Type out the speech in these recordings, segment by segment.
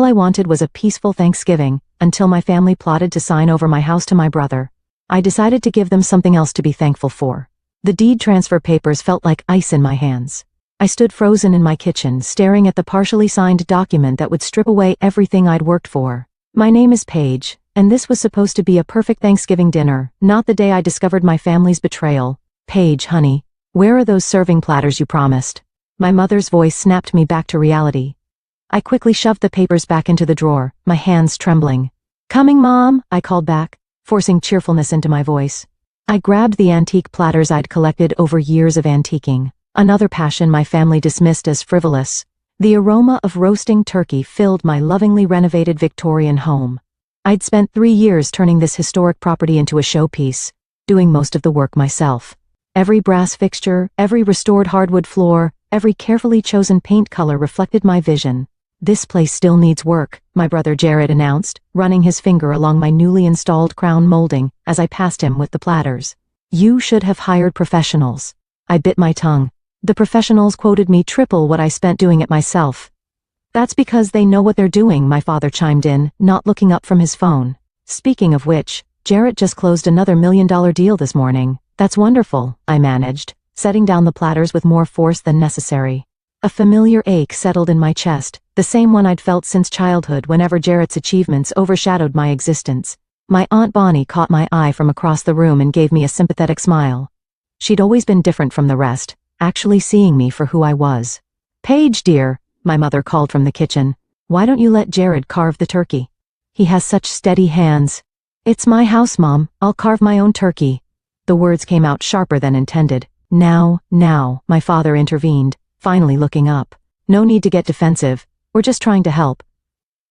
I wanted was a peaceful Thanksgiving, until my family plotted to sign over my house to my brother. I decided to give them something else to be thankful for. The deed transfer papers felt like ice in my hands. I stood frozen in my kitchen, staring at the partially signed document that would strip away everything I'd worked for. My name is Paige, and this was supposed to be a perfect Thanksgiving dinner, not the day I discovered my family's betrayal. Paige, honey, where are those serving platters you promised? My mother's voice snapped me back to reality. I quickly shoved the papers back into the drawer, my hands trembling. Coming, Mom, I called back, forcing cheerfulness into my voice. I grabbed the antique platters I'd collected over years of antiquing, another passion my family dismissed as frivolous. The aroma of roasting turkey filled my lovingly renovated Victorian home. I'd spent 3 years turning this historic property into a showpiece, doing most of the work myself. Every brass fixture, every restored hardwood floor, every carefully chosen paint color reflected my vision. This place still needs work, my brother Jared announced, running his finger along my newly installed crown molding as I passed him with the platters. You should have hired professionals. I bit my tongue. The professionals quoted me triple what I spent doing it myself. That's because they know what they're doing, my father chimed in, not looking up from his phone. Speaking of which, Jarrett just closed another $1 million deal this morning. That's wonderful, I managed, setting down the platters with more force than necessary. A familiar ache settled in my chest, the same one I'd felt since childhood whenever Jarrett's achievements overshadowed my existence. My Aunt Bonnie caught my eye from across the room and gave me a sympathetic smile. She'd always been different from the rest, actually seeing me for who I was. Paige, dear, my mother called from the kitchen, why don't you let Jared carve the turkey? He has such steady hands. It's my house, Mom, I'll carve my own turkey. The words came out sharper than intended. Now, my father intervened, finally looking up. No need to get defensive, we're just trying to help.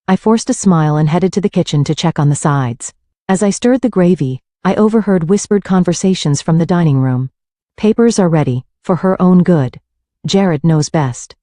I forced a smile and headed to the kitchen to check on the sides. As I stirred the gravy, I overheard whispered conversations from the dining room. Papers are ready, for her own good. Jared knows best.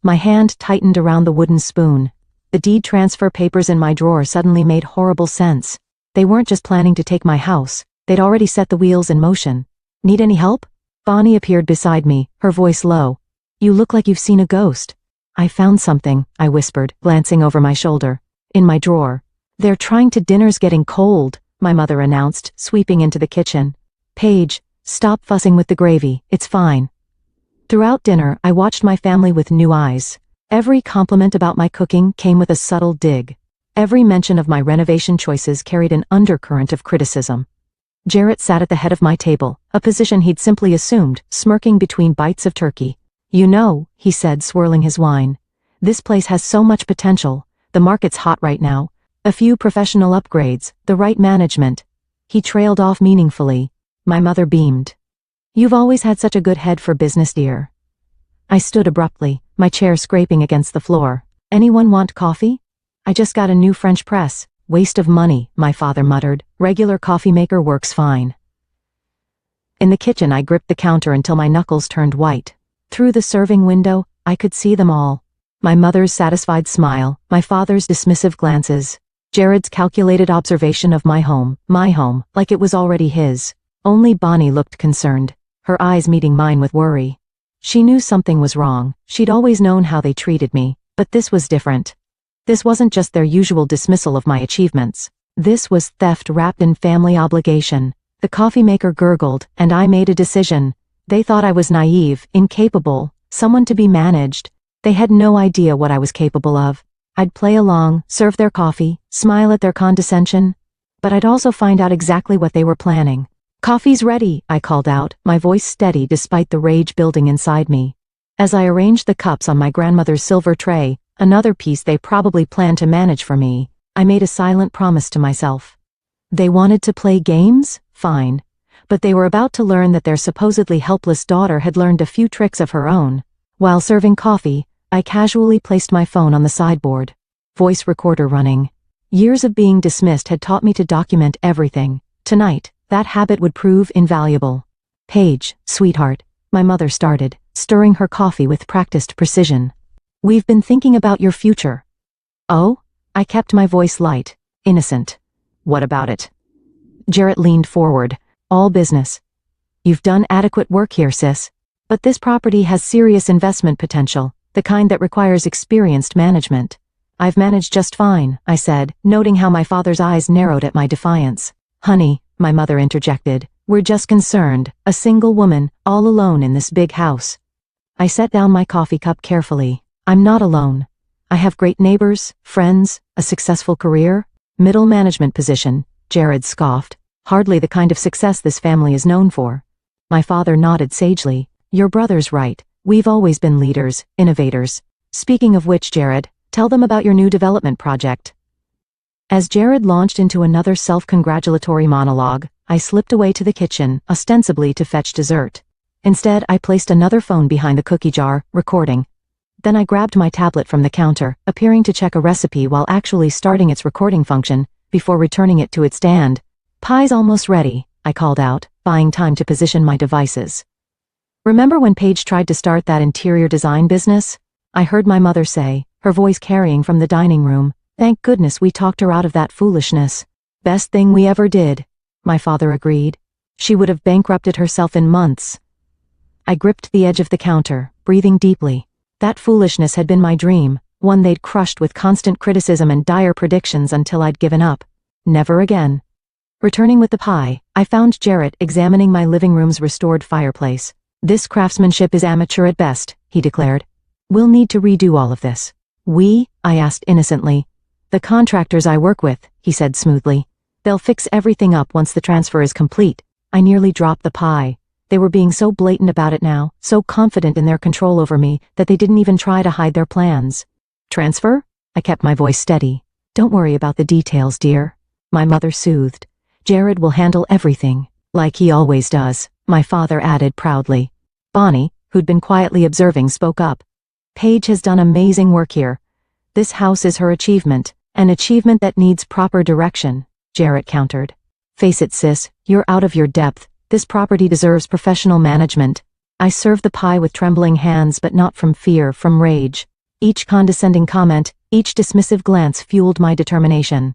My hand tightened around the wooden spoon. The deed transfer papers in my drawer suddenly made horrible sense. They weren't just planning to take my house, they'd already set the wheels in motion. Need any help? Bonnie appeared beside me, her voice low. You look like you've seen a ghost. I found something, I whispered, glancing over my shoulder. In my drawer. They're trying to dinner's getting cold, my mother announced, sweeping into the kitchen. Paige, stop fussing with the gravy, it's fine. Throughout dinner, I watched my family with new eyes. Every compliment about my cooking came with a subtle dig. Every mention of my renovation choices carried an undercurrent of criticism. Jarrett sat at the head of my table, a position he'd simply assumed, smirking between bites of turkey. You know, he said, swirling his wine. This place has so much potential. The market's hot right now. A few professional upgrades, the right management. He trailed off meaningfully. My mother beamed. You've always had such a good head for business, dear. I stood abruptly, my chair scraping against the floor. Anyone want coffee? I just got a new French press. Waste of money, my father muttered. Regular coffee maker works fine. In the kitchen, I gripped the counter until my knuckles turned white. Through the serving window, I could see them all. My mother's satisfied smile, my father's dismissive glances, Jared's calculated observation of my home, like it was already his. Only Bonnie looked concerned, her eyes meeting mine with worry. She knew something was wrong. She'd always known how they treated me, but this was different. This wasn't just their usual dismissal of my achievements. This was theft wrapped in family obligation. The coffee maker gurgled, and I made a decision. They thought I was naive, incapable, someone to be managed. They had no idea what I was capable of. I'd play along, serve their coffee, smile at their condescension, but I'd also find out exactly what they were planning. Coffee's ready, I called out, my voice steady despite the rage building inside me. As I arranged the cups on my grandmother's silver tray, another piece they probably planned to manage for me, I made a silent promise to myself. They wanted to play games? Fine. But they were about to learn that their supposedly helpless daughter had learned a few tricks of her own. While serving coffee, I casually placed my phone on the sideboard. Voice recorder running. Years of being dismissed had taught me to document everything. Tonight, that habit would prove invaluable. Paige, sweetheart, my mother started, stirring her coffee with practiced precision. We've been thinking about your future. Oh? I kept my voice light, innocent. What about it? Jarrett leaned forward. All business. You've done adequate work here, sis. But this property has serious investment potential, the kind that requires experienced management. I've managed just fine, I said, noting how my father's eyes narrowed at my defiance. Honey, my mother interjected, we're just concerned, a single woman, all alone in this big house. I set down my coffee cup carefully. I'm not alone. I have great neighbors, friends, a successful career, middle management position, Jared scoffed. Hardly the kind of success this family is known for. My father nodded sagely. Your brother's right. We've always been leaders, innovators. Speaking of which, Jared, tell them about your new development project. As Jared launched into another self-congratulatory monologue, I slipped away to the kitchen, ostensibly to fetch dessert. Instead, I placed another phone behind the cookie jar, recording. Then I grabbed my tablet from the counter, appearing to check a recipe while actually starting its recording function, before returning it to its stand. Pie's almost ready, I called out, buying time to position my devices. Remember when Paige tried to start that interior design business? I heard my mother say, her voice carrying from the dining room. Thank goodness we talked her out of that foolishness. Best thing we ever did, my father agreed. She would have bankrupted herself in months. I gripped the edge of the counter, breathing deeply. That foolishness had been my dream, one they'd crushed with constant criticism and dire predictions until I'd given up. Never again. Returning with the pie, I found Jarrett examining my living room's restored fireplace. This craftsmanship is amateur at best, he declared. We'll need to redo all of this. We? I asked innocently. The contractors I work with, he said smoothly. They'll fix everything up once the transfer is complete. I nearly dropped the pie. They were being so blatant about it now, so confident in their control over me, that they didn't even try to hide their plans. Transfer? I kept my voice steady. Don't worry about the details, dear. My mother soothed. Jared will handle everything, like he always does, my father added proudly. Bonnie, who'd been quietly observing, spoke up. Paige has done amazing work here. This house is her achievement, an achievement that needs proper direction, Jarrett countered. Face it, sis, you're out of your depth. This property deserves professional management. I served the pie with trembling hands, but not from fear, from rage. Each condescending comment, each dismissive glance fueled my determination.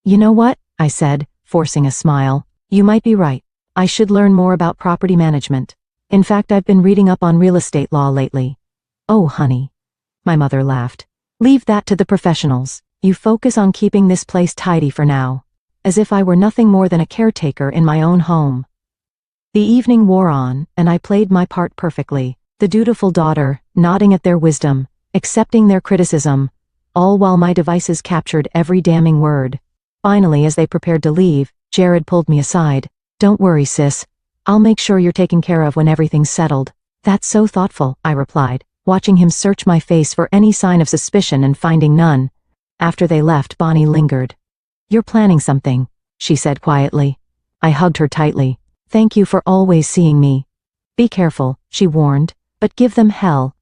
You know what? I said, forcing a smile. You might be right. I should learn more about property management. In fact, I've been reading up on real estate law lately. Oh, honey. My mother laughed. Leave that to the professionals. You focus on keeping this place tidy for now. As if I were nothing more than a caretaker in my own home. The evening wore on, and I played my part perfectly, the dutiful daughter, nodding at their wisdom, accepting their criticism, all while my devices captured every damning word. Finally, as they prepared to leave, Jared pulled me aside. Don't worry, sis. I'll make sure you're taken care of when everything's settled. That's so thoughtful, I replied, watching him search my face for any sign of suspicion and finding none. After they left, Bonnie lingered. You're planning something, she said quietly. I hugged her tightly. Thank you for always seeing me. Be careful, she warned, but give them hell.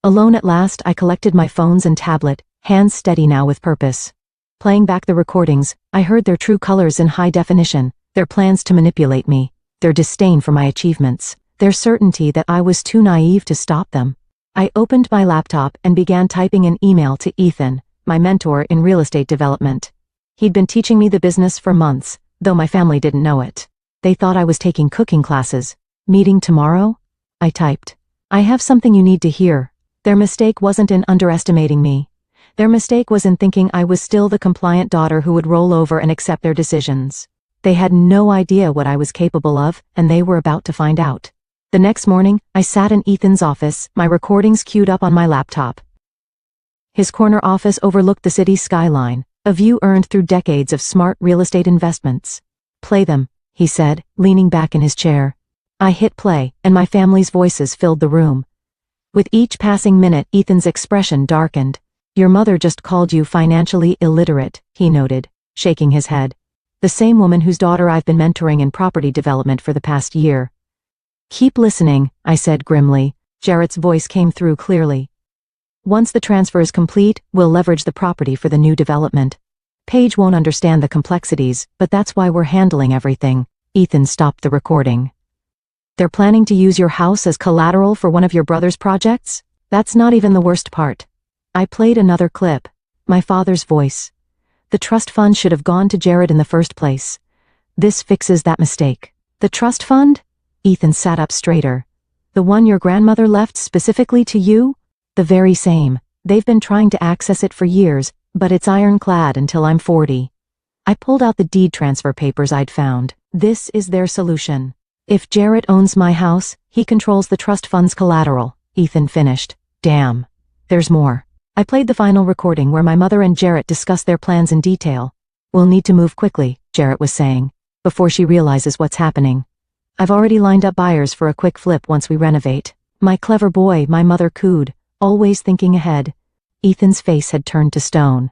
Alone at last, I collected my phones and tablet, hands steady now with purpose. Playing back the recordings, I heard their true colors in high definition, their plans to manipulate me, their disdain for my achievements, their certainty that I was too naive to stop them. I opened my laptop and began typing an email to Ethan, my mentor in real estate development. He'd been teaching me the business for months, though my family didn't know it. They thought I was taking cooking classes. Meeting tomorrow? I typed. I have something you need to hear. Their mistake wasn't in underestimating me. Their mistake was in thinking I was still the compliant daughter who would roll over and accept their decisions. They had no idea what I was capable of, and they were about to find out. The next morning, I sat in Ethan's office, my recordings queued up on my laptop. His corner office overlooked the city's skyline, a view earned through decades of smart real estate investments. Play them, he said, leaning back in his chair. I hit play, and my family's voices filled the room. With each passing minute, Ethan's expression darkened. Your mother just called you financially illiterate, he noted, shaking his head. The same woman whose daughter I've been mentoring in property development for the past year. Keep listening, I said grimly. Jarrett's voice came through clearly. Once the transfer is complete, we'll leverage the property for the new development. Paige won't understand the complexities, but that's why we're handling everything. Ethan stopped the recording. They're planning to use your house as collateral for one of your brother's projects? That's not even the worst part. I played another clip. My father's voice. The trust fund should have gone to Jared in the first place. This fixes that mistake. The trust fund? Ethan sat up straighter. The one your grandmother left specifically to you? The very same. They've been trying to access it for years, but it's ironclad until I'm 40. I pulled out the deed transfer papers I'd found. This is their solution. If Jarrett owns my house, he controls the trust fund's collateral, Ethan finished. Damn. There's more. I played the final recording where my mother and Jarrett discussed their plans in detail. We'll need to move quickly, Jarrett was saying, before she realizes what's happening. I've already lined up buyers for a quick flip once we renovate. My clever boy, my mother cooed, always thinking ahead. Ethan's face had turned to stone.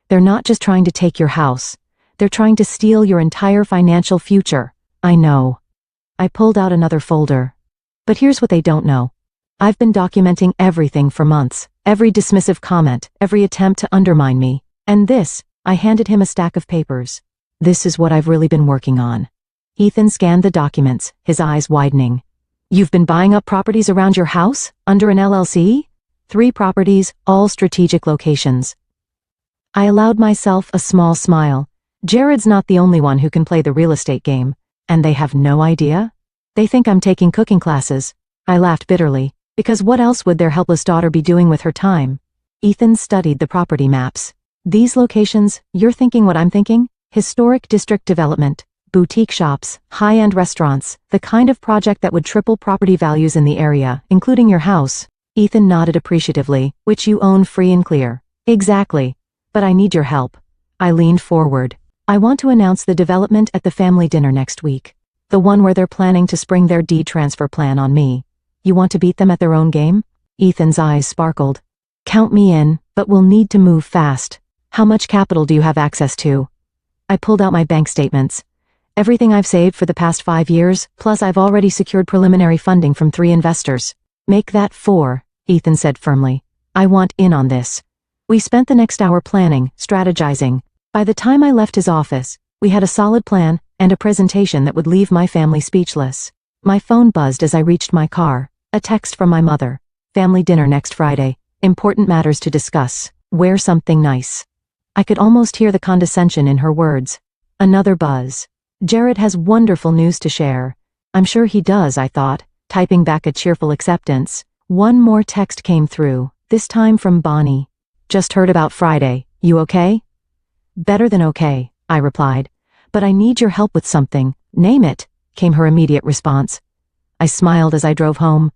They're not just trying to take your house. They're trying to steal your entire financial future. I know. I pulled out another folder. But here's what they don't know. I've been documenting everything for months, every dismissive comment, every attempt to undermine me. And this, I handed him a stack of papers. This is what I've really been working on. Ethan scanned the documents, his eyes widening. You've been buying up properties around your house, under an LLC? 3 properties, all strategic locations. I allowed myself a small smile. Jared's not the only one who can play the real estate game. And they have no idea? They think I'm taking cooking classes. I laughed bitterly. Because what else would their helpless daughter be doing with her time? Ethan studied the property maps. These locations, you're thinking what I'm thinking? Historic district development, boutique shops, high-end restaurants, the kind of project that would triple property values in the area, including your house. Ethan nodded appreciatively, which you own free and clear. Exactly. But I need your help. I leaned forward. I want to announce the development at the family dinner next week. The one where they're planning to spring their deed transfer plan on me. You want to beat them at their own game? Ethan's eyes sparkled. Count me in, but we'll need to move fast. How much capital do you have access to? I pulled out my bank statements. Everything I've saved for the past 5 years, plus I've already secured preliminary funding from 3 investors. Make that 4, Ethan said firmly. I want in on this. We spent the next hour planning, strategizing. By the time I left his office, we had a solid plan and a presentation that would leave my family speechless. My phone buzzed as I reached my car. A text from my mother. Family dinner next Friday. Important matters to discuss. Wear something nice. I could almost hear the condescension in her words. Another buzz. Jared has wonderful news to share. I'm sure he does, I thought, typing back a cheerful acceptance. One more text came through, this time from Bonnie. Just heard about Friday. You okay? Better than okay, I replied. But I need your help with something. Name it, came her immediate response. I smiled as I drove home.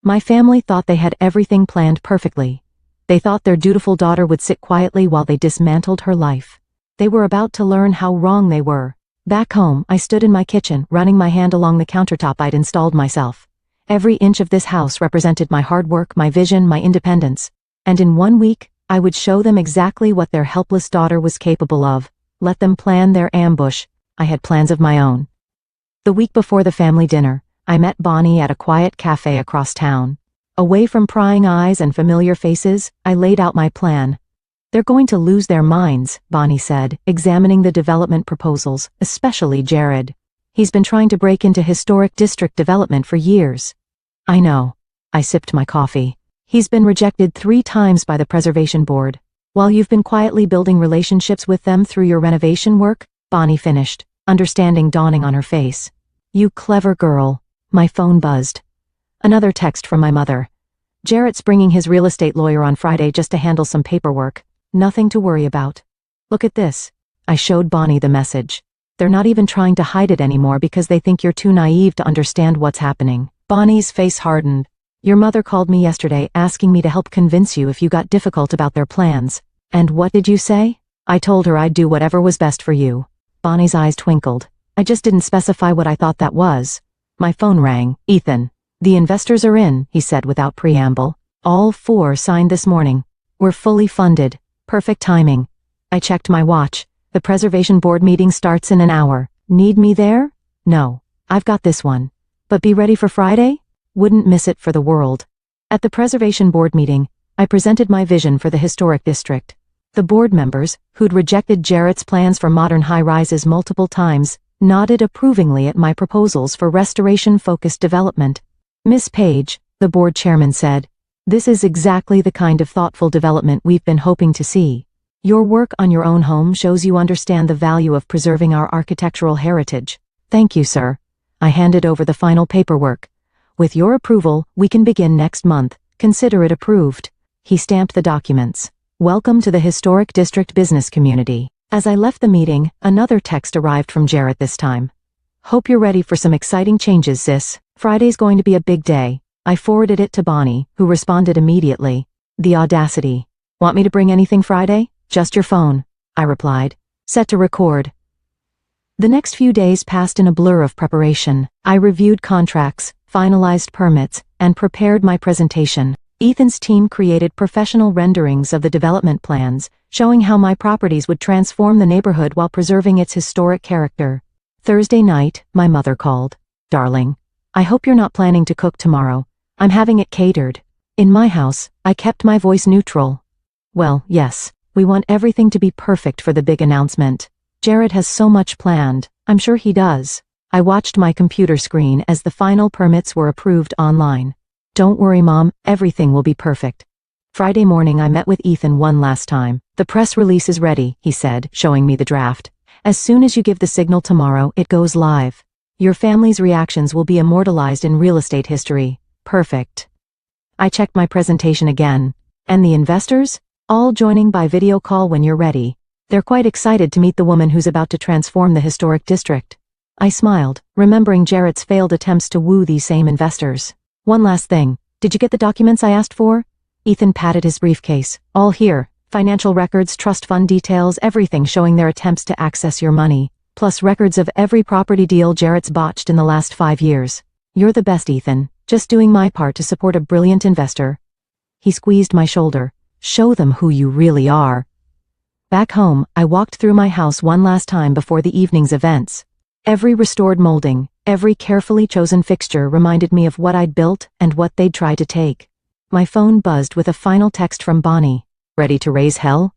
My family thought they had everything planned perfectly. They thought their dutiful daughter would sit quietly while they dismantled her life. They were about to learn how wrong they were. Back home, I stood in my kitchen, running my hand along the countertop I'd installed myself. Every inch of this house represented my hard work, my vision, my independence. And in 1 week, I would show them exactly what their helpless daughter was capable of. Let them plan their ambush. I had plans of my own. The week before the family dinner, I met Bonnie at a quiet cafe across town. Away from prying eyes and familiar faces, I laid out my plan. They're going to lose their minds, Bonnie said, examining the development proposals, especially Jared. He's been trying to break into historic district development for years. I know. I sipped my coffee. He's been rejected 3 times by the Preservation Board. While you've been quietly building relationships with them through your renovation work, Bonnie finished, understanding dawning on her face. You clever girl. My phone buzzed. Another text from my mother. Jarrett's bringing his real estate lawyer on Friday just to handle some paperwork. Nothing to worry about. Look at this. I showed Bonnie the message. They're not even trying to hide it anymore because they think you're too naive to understand what's happening. Bonnie's face hardened. Your mother called me yesterday asking me to help convince you if you got difficult about their plans. And what did you say? I told her I'd do whatever was best for you. Bonnie's eyes twinkled. I just didn't specify what I thought that was. My phone rang. Ethan. The investors are in, he said without preamble. All 4 signed this morning. We're fully funded. Perfect timing. I checked my watch. The Preservation Board meeting starts in an hour. Need me there? No. I've got this one. But be ready for Friday? Wouldn't miss it for the world. At the Preservation Board meeting, I presented my vision for the historic district. The board members, who'd rejected Jarrett's plans for modern high-rises multiple times, nodded approvingly at my proposals for restoration-focused development. Miss Page, the board chairman said, this is exactly the kind of thoughtful development we've been hoping to see. Your work on your own home shows you understand the value of preserving our architectural heritage. Thank you, sir. I handed over the final paperwork. With your approval, we can begin next month. Consider it approved. He stamped the documents. Welcome to the Historic District Business Community. As I left the meeting, another text arrived from Jarrett this time. Hope you're ready for some exciting changes, sis. Friday's going to be a big day. I forwarded it to Bonnie, who responded immediately. The audacity. Want me to bring anything Friday? Just your phone, I replied. Set to record. The next few days passed in a blur of preparation. I reviewed contracts, finalized permits, and prepared my presentation. Ethan's team created professional renderings of the development plans, showing how my properties would transform the neighborhood while preserving its historic character. Thursday night, my mother called. Darling, I hope you're not planning to cook tomorrow. I'm having it catered. In my house, I kept my voice neutral. Well, yes, we want everything to be perfect for the big announcement. Jarrett has so much planned. I'm sure he does. I watched my computer screen as the final permits were approved online. Don't worry, Mom, everything will be perfect. Friday morning I met with Ethan one last time. The press release is ready, he said, showing me the draft. As soon as you give the signal tomorrow, it goes live. Your family's reactions will be immortalized in real estate history. Perfect. I checked my presentation again. And the investors? All joining by video call when you're ready. They're quite excited to meet the woman who's about to transform the historic district. I smiled, remembering Jarrett's failed attempts to woo these same investors. One last thing. Did you get the documents I asked for? Ethan patted his briefcase. All here. Financial records, trust fund details, everything showing their attempts to access your money. Plus records of every property deal Jarrett's botched in the last 5 years. You're the best, Ethan. Just doing my part to support a brilliant investor. He squeezed my shoulder. Show them who you really are. Back home, I walked through my house one last time before the evening's events. Every restored molding, every carefully chosen fixture reminded me of what I'd built and what they'd try to take. My phone buzzed with a final text from Bonnie. Ready to raise hell?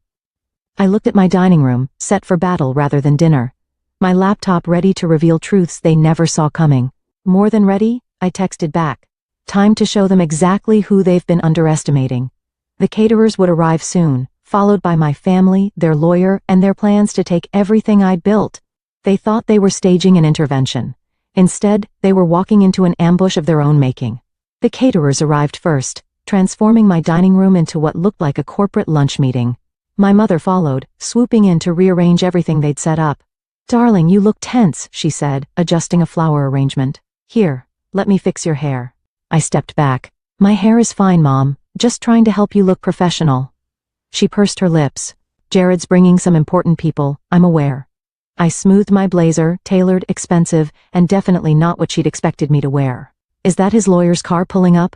I looked at my dining room, set for battle rather than dinner. My laptop ready to reveal truths they never saw coming. More than ready, I texted back. Time to show them exactly who they've been underestimating. The caterers would arrive soon, followed by my family, their lawyer, and their plans to take everything I'd built. They thought they were staging an intervention. Instead, they were walking into an ambush of their own making. The caterers arrived first, transforming my dining room into what looked like a corporate lunch meeting. My mother followed, swooping in to rearrange everything they'd set up. Darling, you look tense, she said, adjusting a flower arrangement. Here, let me fix your hair. I stepped back. My hair is fine, Mom, just trying to help you look professional. She pursed her lips. Jared's bringing some important people, I'm aware. I smoothed my blazer, tailored, expensive, and definitely not what she'd expected me to wear. Is that his lawyer's car pulling up?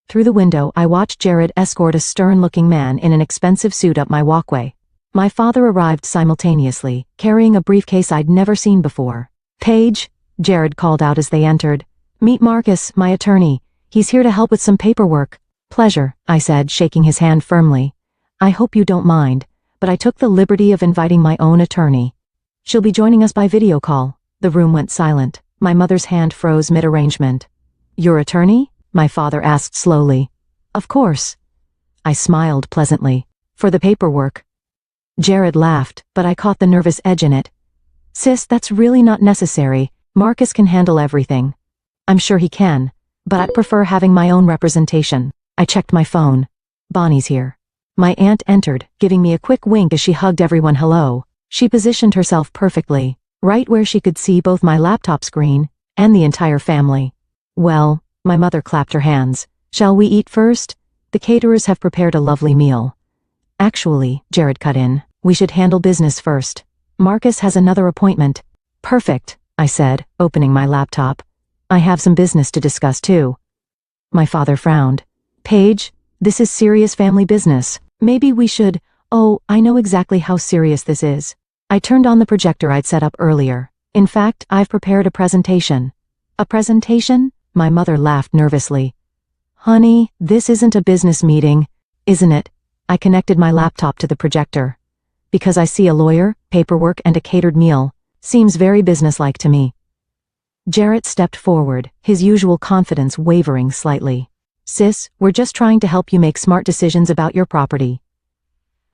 Through the window, I watched Jared escort a stern-looking man in an expensive suit up my walkway. My father arrived simultaneously, carrying a briefcase I'd never seen before. Paige, Jared called out as they entered. Meet Marcus, my attorney. He's here to help with some paperwork. Pleasure, I said, shaking his hand firmly. I hope you don't mind, but I took the liberty of inviting my own attorney. She'll be joining us by video call. The room went silent. My mother's hand froze mid-arrangement. Your attorney? My father asked slowly. Of course. I smiled pleasantly. For the paperwork. Jared laughed, but I caught the nervous edge in it. Sis, that's really not necessary. Marcus can handle everything. I'm sure he can, but I'd prefer having my own representation. I checked my phone. Bonnie's here. My aunt entered, giving me a quick wink as she hugged everyone hello. She positioned herself perfectly, right where she could see both my laptop screen and the entire family. Well, my mother clapped her hands. Shall we eat first? The caterers have prepared a lovely meal. Actually, Jared cut in, we should handle business first. Marcus has another appointment. Perfect, I said, opening my laptop. I have some business to discuss too. My father frowned. Paige, this is serious family business. Maybe we should... Oh, I know exactly how serious this is. I turned on the projector I'd set up earlier. In fact, I've prepared a presentation. A presentation? My mother laughed nervously. Honey, this isn't a business meeting, isn't it? I connected my laptop to the projector. Because I see a lawyer, paperwork, and a catered meal. Seems very businesslike to me. Jarrett stepped forward, his usual confidence wavering slightly. Sis, we're just trying to help you make smart decisions about your property.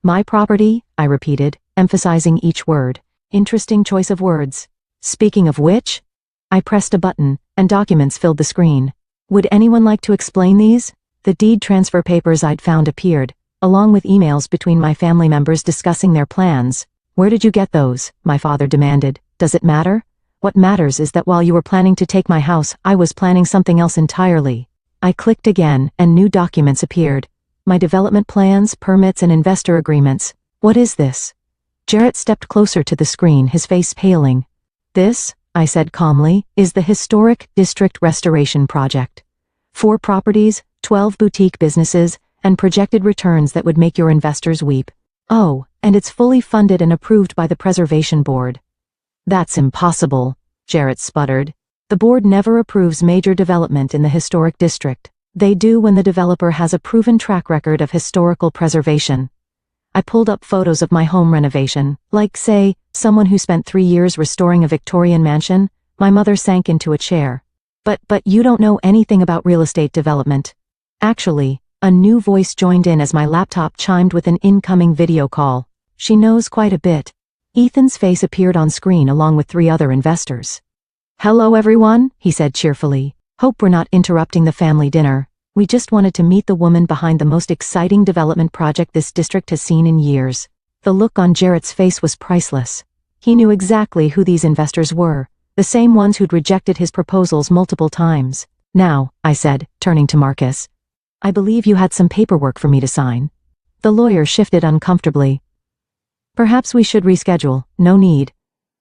My property, I repeated, emphasizing each word. Interesting choice of words. Speaking of which, I pressed a button, and documents filled the screen. Would anyone like to explain these? The deed transfer papers I'd found appeared, along with emails between my family members discussing their plans. Where did you get those? My father demanded. Does it matter? What matters is that while you were planning to take my house, I was planning something else entirely. I clicked again, and new documents appeared. My development plans, permits, and investor agreements. What is this? Jarrett stepped closer to the screen, his face paling. This, I said calmly, is the Historic District Restoration Project. 4 properties, 12 boutique businesses, and projected returns that would make your investors weep. Oh, and it's fully funded and approved by the Preservation Board. That's impossible, Jarrett sputtered. The board never approves major development in the historic district. They do when the developer has a proven track record of historical preservation. I pulled up photos of my home renovation, like, say, someone who spent 3 years restoring a Victorian mansion. My mother sank into a chair. But you don't know anything about real estate development. Actually, a new voice joined in as my laptop chimed with an incoming video call. She knows quite a bit. Ethan's face appeared on screen along with 3 other investors. Hello everyone, he said cheerfully. Hope we're not interrupting the family dinner. We just wanted to meet the woman behind the most exciting development project this district has seen in years. The look on Jarrett's face was priceless. He knew exactly who these investors were, the same ones who'd rejected his proposals multiple times. Now, I said, turning to Marcus, I believe you had some paperwork for me to sign. The lawyer shifted uncomfortably. Perhaps we should reschedule. No need.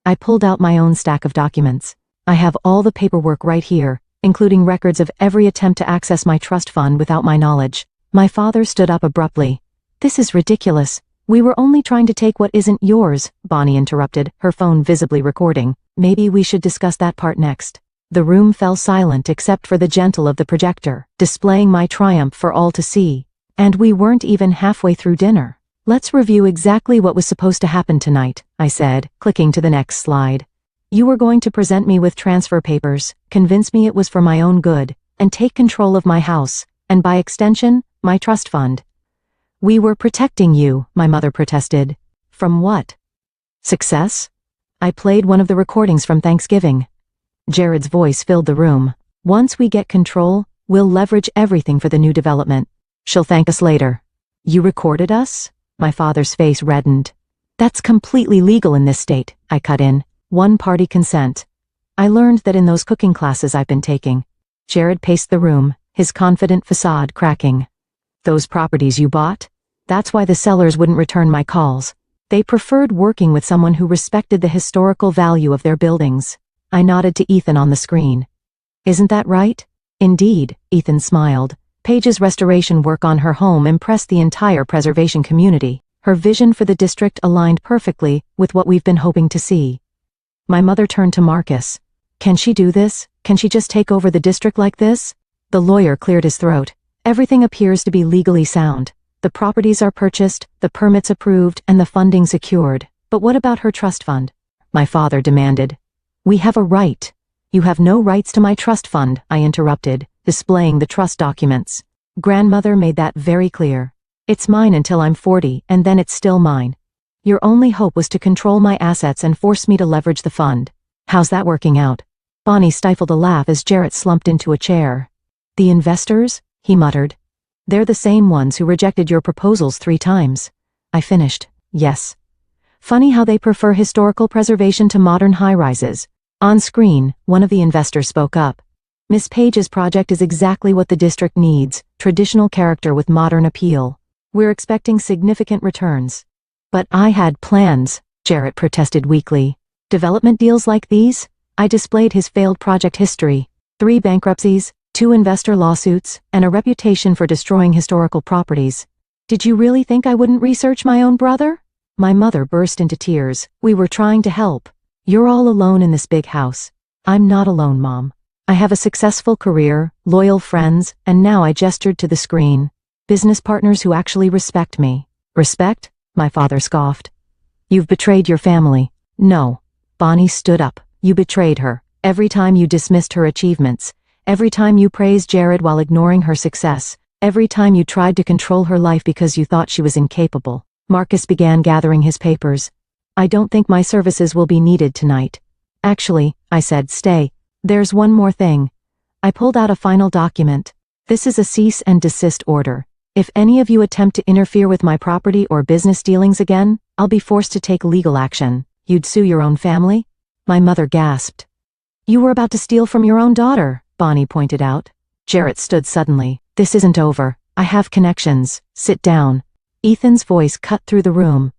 I pulled out my own stack of documents. I have all the paperwork right here, including records of every attempt to access my trust fund without my knowledge. My father stood up abruptly. This is ridiculous. We were only trying to take what isn't yours, Bonnie interrupted, her phone visibly recording. Maybe we should discuss that part next. The room fell silent except for the gentle of the projector, displaying my triumph for all to see. And we weren't even halfway through dinner. Let's review exactly what was supposed to happen tonight, I said, clicking to the next slide. You were going to present me with transfer papers, convince me it was for my own good, and take control of my house, and by extension, my trust fund. We were protecting you, my mother protested. From what? Success? I played one of the recordings from Thanksgiving. Jared's voice filled the room. Once we get control, we'll leverage everything for the new development. She'll thank us later. You recorded us? My father's face reddened. That's completely legal in this state, I cut in. One-party consent. I learned that in those cooking classes I've been taking. Jared paced the room, his confident facade cracking. Those properties you bought? That's why the sellers wouldn't return my calls. They preferred working with someone who respected the historical value of their buildings. I nodded to Ethan on the screen. Isn't that right? Indeed, Ethan smiled. Paige's restoration work on her home impressed the entire preservation community. Her vision for the district aligned perfectly with what we've been hoping to see. My mother turned to Marcus. Can she do this? Can she just take over the district like this? The lawyer cleared his throat. Everything appears to be legally sound. The properties are purchased, the permits approved, and the funding secured. But what about her trust fund? My father demanded. We have a right. You have no rights to my trust fund, I interrupted, displaying the trust documents. Grandmother made that very clear. It's mine until I'm 40, and then it's still mine. Your only hope was to control my assets and force me to leverage the fund. How's that working out? Bonnie stifled a laugh as Jarrett slumped into a chair. The investors? He muttered. They're the same ones who rejected your proposals 3 times. I finished. Yes. Funny how they prefer historical preservation to modern high-rises. On screen, one of the investors spoke up. Miss Paige's project is exactly what the district needs, traditional character with modern appeal. We're expecting significant returns. But I had plans, Jarrett protested weakly. Development deals like these? I displayed his failed project history. 3 bankruptcies, 2 investor lawsuits, and a reputation for destroying historical properties. Did you really think I wouldn't research my own brother? My mother burst into tears. We were trying to help. You're all alone in this big house. I'm not alone, Mom. I have a successful career, loyal friends, and now I gestured to the screen. Business partners who actually respect me. Respect? My father scoffed. You've betrayed your family. No. Bonnie stood up. You betrayed her. Every time you dismissed her achievements. Every time you praised Jared while ignoring her success. Every time you tried to control her life because you thought she was incapable. Marcus began gathering his papers. I don't think my services will be needed tonight. Actually, I said, stay. There's one more thing. I pulled out a final document. This is a cease and desist order. If any of you attempt to interfere with my property or business dealings again, I'll be forced to take legal action. You'd sue your own family? My mother gasped. You were about to steal from your own daughter, Bonnie pointed out. Jarrett stood suddenly. This isn't over. I have connections. Sit down. Ethan's voice cut through the room.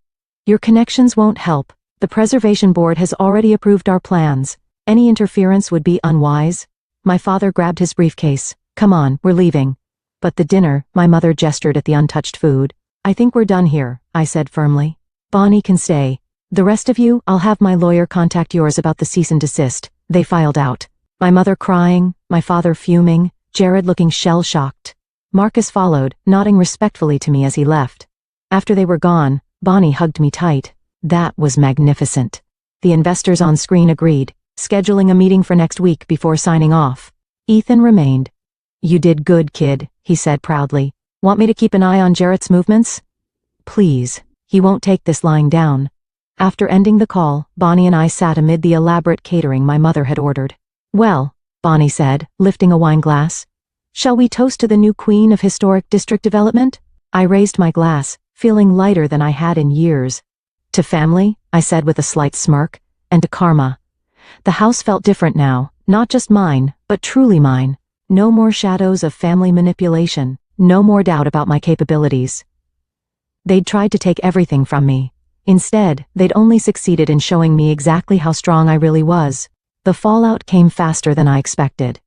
Your connections won't help. The Preservation Board has already approved our plans. Any interference would be unwise. My father grabbed his briefcase. Come on, we're leaving. But the dinner, my mother gestured at the untouched food. I think we're done here, I said firmly. Bonnie can stay. The rest of you, I'll have my lawyer contact yours about the cease and desist. They filed out. My mother crying, my father fuming, Jared looking shell-shocked. Marcus followed, nodding respectfully to me as he left. After they were gone, Bonnie hugged me tight. That was magnificent. The investors on screen agreed, scheduling a meeting for next week before signing off. Ethan remained. You did good, kid, he said proudly. Want me to keep an eye on Jarrett's movements? Please, he won't take this lying down. After ending the call, Bonnie and I sat amid the elaborate catering my mother had ordered. Well, Bonnie said, lifting a wine glass. Shall we toast to the new queen of historic district development? I raised my glass, feeling lighter than I had in years. To family, I said with a slight smirk, and to karma. The house felt different now, not just mine, but truly mine. No more shadows of family manipulation, no more doubt about my capabilities. They'd tried to take everything from me. Instead, they'd only succeeded in showing me exactly how strong I really was. The fallout came faster than I expected.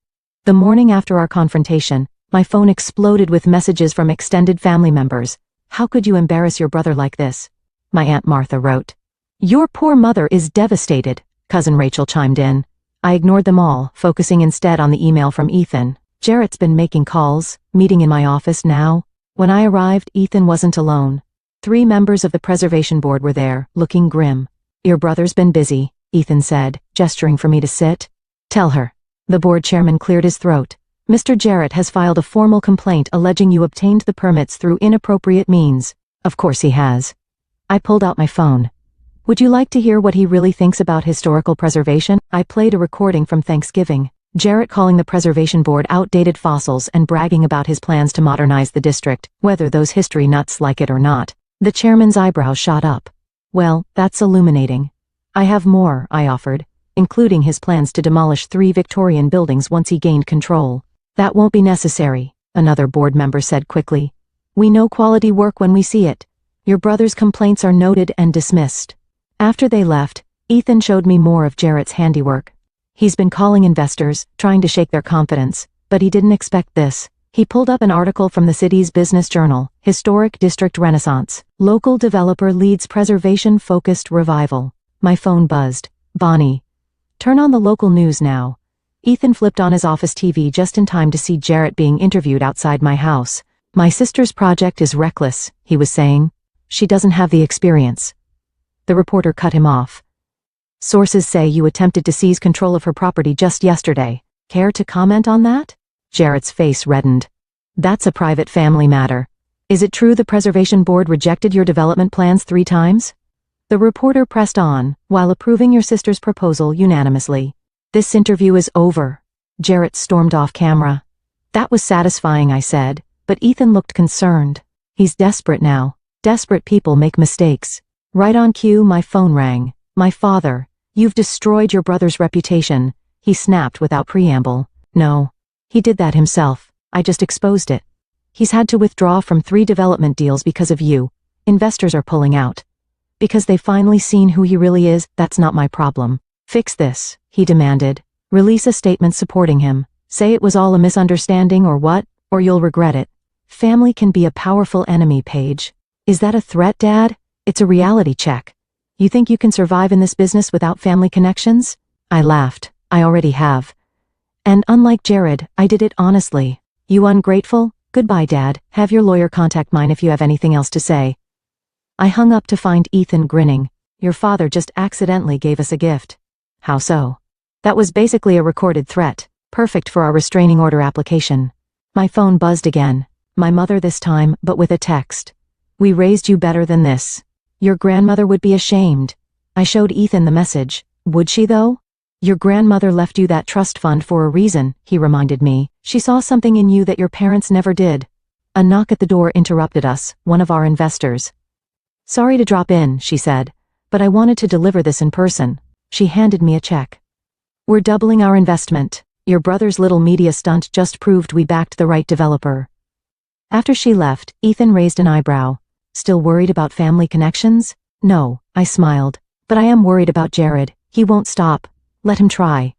The morning after our confrontation, my phone exploded with messages from extended family members. How could you embarrass your brother like this? My Aunt Martha wrote. Your poor mother is devastated, Cousin Rachel chimed in. I ignored them all, focusing instead on the email from Ethan. Jarrett's been making calls, meeting in my office now. When I arrived, Ethan wasn't alone. 3 members of the Preservation Board were there, looking grim. Your brother's been busy, Ethan said, gesturing for me to sit. Tell her. The board chairman cleared his throat. Mr. Jarrett has filed a formal complaint alleging you obtained the permits through inappropriate means. Of course he has. I pulled out my phone. Would you like to hear what he really thinks about historical preservation? I played a recording from Thanksgiving. Jarrett calling the Preservation Board outdated fossils and bragging about his plans to modernize the district, whether those history nuts like it or not. The chairman's eyebrows shot up. Well, that's illuminating. I have more, I offered, including his plans to demolish 3 Victorian buildings once he gained control. That won't be necessary, another board member said quickly. We know quality work when we see it. Your brother's complaints are noted and dismissed. After they left, Ethan showed me more of Jarrett's handiwork. He's been calling investors, trying to shake their confidence, but he didn't expect this. He pulled up an article from the city's business journal, Historic District Renaissance. Local developer leads preservation-focused revival. My phone buzzed. Bonnie. Turn on the local news now. Ethan flipped on his office TV just in time to see Jarrett being interviewed outside my house. My sister's project is reckless, he was saying. She doesn't have the experience. The reporter cut him off. Sources say you attempted to seize control of her property just yesterday. Care to comment on that? Jarrett's face reddened. That's a private family matter. Is it true the Preservation Board rejected your development plans 3 times? The reporter pressed on, while approving your sister's proposal unanimously. This interview is over. Jarrett stormed off camera. That was satisfying, I said, but Ethan looked concerned. He's desperate now. Desperate people make mistakes. Right on cue, my phone rang. My father. You've destroyed your brother's reputation, he snapped without preamble. No. He did that himself. I just exposed it. He's had to withdraw from 3 development deals because of you. Investors are pulling out. Because they've finally seen who he really is, that's not my problem. Fix this, he demanded. Release a statement supporting him. Say it was all a misunderstanding or what, or you'll regret it. Family can be a powerful enemy, Paige. Is that a threat, Dad? It's a reality check. You think you can survive in this business without family connections? I laughed. I already have. And unlike Jared, I did it honestly. You ungrateful? Goodbye, Dad. Have your lawyer contact mine if you have anything else to say. I hung up to find Ethan grinning. Your father just accidentally gave us a gift. How so? That was basically a recorded threat, perfect for our restraining order application. My phone buzzed again. My mother this time, but with a text. We raised you better than this. Your grandmother would be ashamed. I showed Ethan the message. Would she though? Your grandmother left you that trust fund for a reason, he reminded me. She saw something in you that your parents never did. A knock at the door interrupted us, one of our investors. Sorry to drop in, she said, but I wanted to deliver this in person. She handed me a check. We're doubling our investment. Your brother's little media stunt just proved we backed the right developer. After she left, Ethan raised an eyebrow. Still worried about family connections? No, I smiled. But I am worried about Jared. He won't stop. Let him try.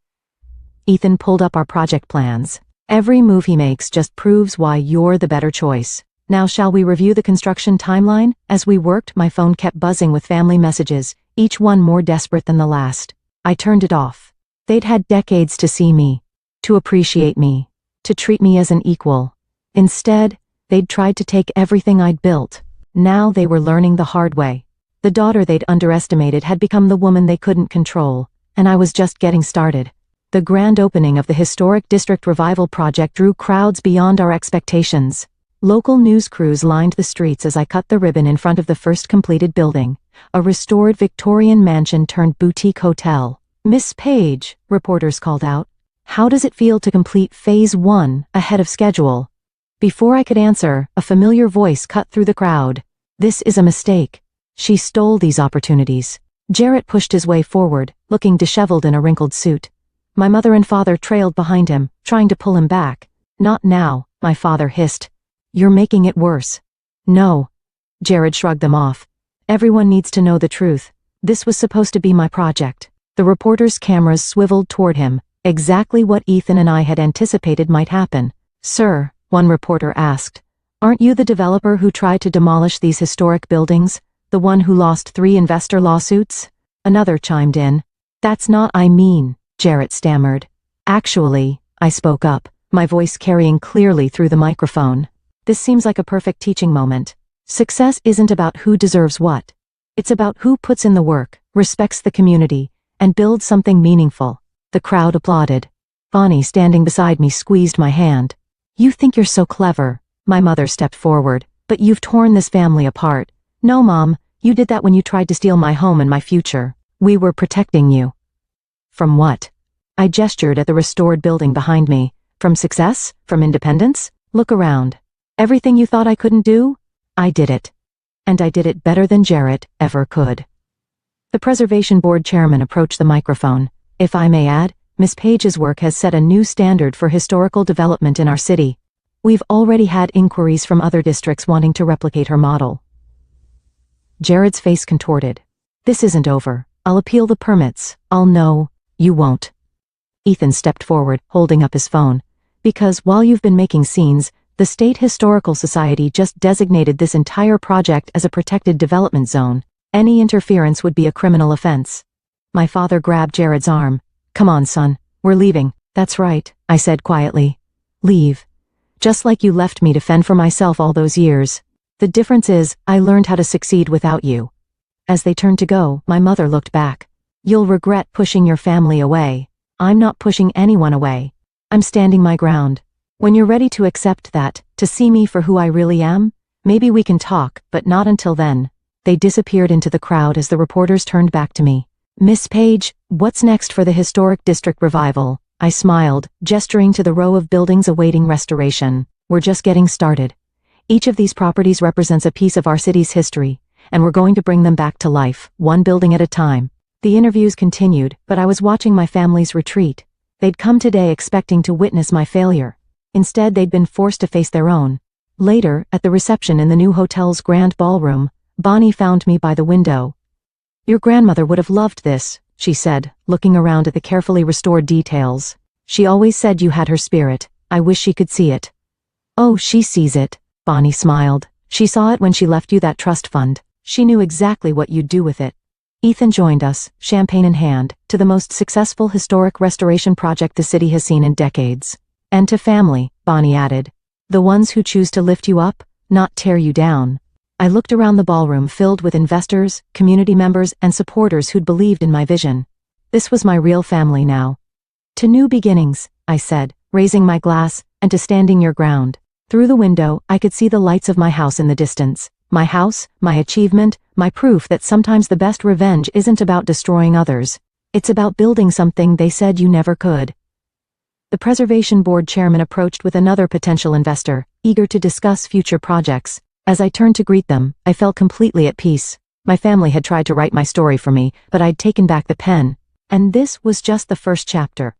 Ethan pulled up our project plans. Every move he makes just proves why you're the better choice. Now shall we review the construction timeline? As we worked, my phone kept buzzing with family messages, each one more desperate than the last. I turned it off. They'd had decades to see me, to appreciate me, to treat me as an equal. Instead, they'd tried to take everything I'd built. Now they were learning the hard way. The daughter they'd underestimated had become the woman they couldn't control, and I was just getting started. The grand opening of the Historic District Revival project drew crowds beyond our expectations. Local news crews lined the streets as I cut the ribbon in front of the first completed building, a restored Victorian mansion turned boutique hotel. Miss Page, reporters called out, how does it feel to complete Phase 1 ahead of schedule? Before I could answer, a familiar voice cut through the crowd. This is a mistake. She stole these opportunities. Jarrett pushed his way forward, looking disheveled in a wrinkled suit. My mother and father trailed behind him, trying to pull him back. Not now, my father hissed. You're making it worse. No. Jared shrugged them off. Everyone needs to know the truth. This was supposed to be my project. The reporters' cameras swiveled toward him, exactly what Ethan and I had anticipated might happen. Sir, one reporter asked, aren't you the developer who tried to demolish these historic buildings? The one who lost 3 investor lawsuits? Another chimed in. That's not I mean, Jarrett stammered. Actually, I spoke up, my voice carrying clearly through the microphone. This seems like a perfect teaching moment. Success isn't about who deserves what. It's about who puts in the work, respects the community, and builds something meaningful. The crowd applauded. Bonnie, standing beside me, squeezed my hand. You think you're so clever. My mother stepped forward. But you've torn this family apart. No, Mom, you did that when you tried to steal my home and my future. We were protecting you. From what? I gestured at the restored building behind me. From success? From independence? Look around. Everything you thought I couldn't do? I did it. And I did it better than Jarrett ever could. The Preservation Board chairman approached the microphone. If I may add, Miss Page's work has set a new standard for historical development in our city. We've already had inquiries from other districts wanting to replicate her model. Jared's face contorted. This isn't over. I'll appeal the permits. I'll know. You won't. Ethan stepped forward, holding up his phone. Because while you've been making scenes, the State Historical Society just designated this entire project as a protected development zone. Any interference would be a criminal offense. My father grabbed Jared's arm. Come on, son. We're leaving. That's right, I said quietly. Leave. Just like you left me to fend for myself all those years. The difference is, I learned how to succeed without you. As they turned to go, my mother looked back. You'll regret pushing your family away. I'm not pushing anyone away. I'm standing my ground. When you're ready to accept that, to see me for who I really am, maybe we can talk, but not until then. They disappeared into the crowd as the reporters turned back to me. Miss Page, what's next for the Historic District Revival? I smiled, gesturing to the row of buildings awaiting restoration. We're just getting started. Each of these properties represents a piece of our city's history, and we're going to bring them back to life, one building at a time. The interviews continued, but I was watching my family's retreat. They'd come today expecting to witness my failure. Instead, they'd been forced to face their own. Later, at the reception in the new hotel's grand ballroom, Bonnie found me by the window. Your grandmother would have loved this, she said, looking around at the carefully restored details. She always said you had her spirit. I wish she could see it. Oh, she sees it, Bonnie smiled. She saw it when she left you that trust fund. She knew exactly what you'd do with it. Ethan joined us, champagne in hand, to the most successful historic restoration project the city has seen in decades. And to family, Bonnie added. The ones who choose to lift you up, not tear you down. I looked around the ballroom filled with investors, community members, and supporters who'd believed in my vision. This was my real family now. To new beginnings, I said, raising my glass, and to standing your ground. Through the window, I could see the lights of my house in the distance. My house, my achievement, my proof that sometimes the best revenge isn't about destroying others. It's about building something they said you never could. The Preservation Board chairman approached with another potential investor, eager to discuss future projects. As I turned to greet them, I felt completely at peace. My family had tried to write my story for me, but I'd taken back the pen. And this was just the first chapter.